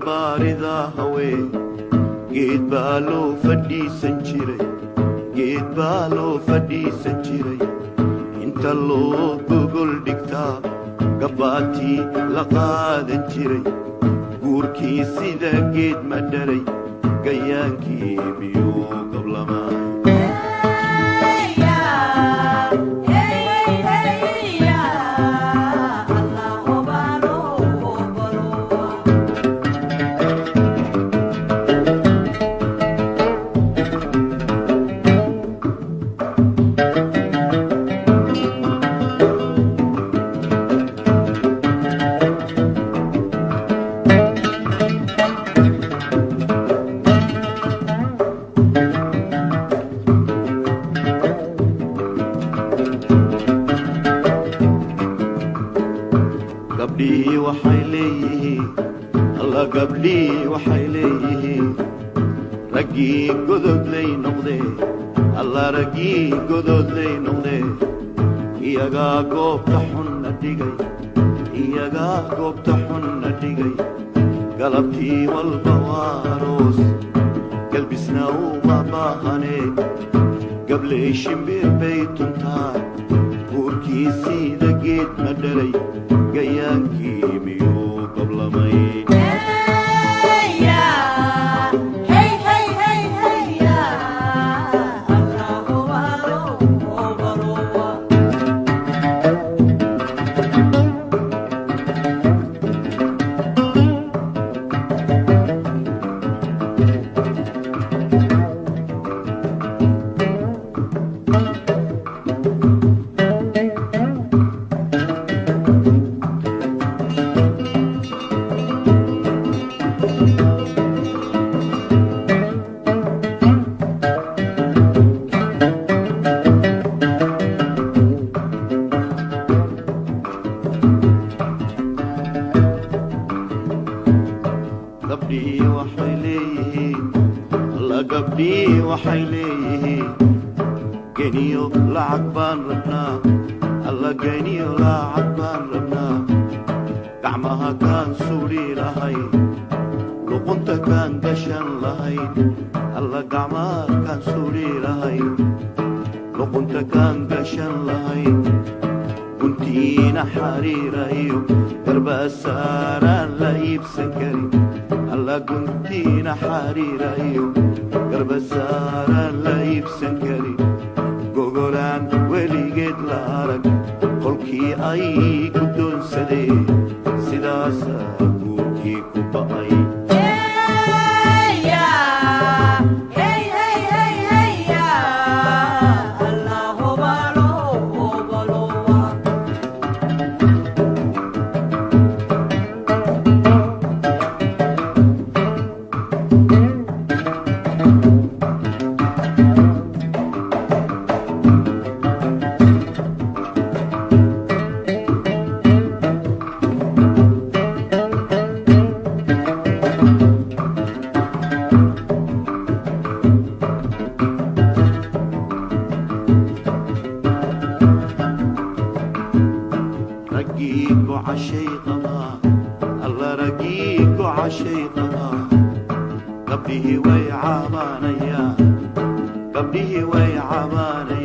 baarida hawee geed baa loo fadhiisan jiray geed baa loo fadhiisan jiray inta loo gogol dhigtaa gabbaatii la qaadan jiray guurkii sida geed ma dharay gayaankii miyuu qablamaa gabdhii waxay leeyihiin raggii gododlay noqdee alla raggii gododlay noqdee iyagaa goobta xunna dhigay iyagaa goobta xunna dhigay galabtii walba waa aroos galbisna uma baahanee gabley shimbir bay tuntaa guurkii sida geed ma dharay gayaankii miyuu qablamay gabdhii waxay leeyihiin geniyo lacag baan rabnaa alla geniyo lacag baan rabnaa gacmaha kaan suudhi lahayn luqunta kaan gashan lahayn alla gacmaha kaan suudhi lahayn luqunta kaan gashan lahayn guntiina xariira iyo garbasaaraan la iibsan karin alla guntiina xariira iyo garbasaaraan la iibsan karin gogolaan weligeed la arag qolkii ay ku doonsadeen sidaasaa guurkii ku ba'ay رقيق وعشي قضاء الله رقيق وعشي قضاء قبله ويعابانيا قبله ويعابانيا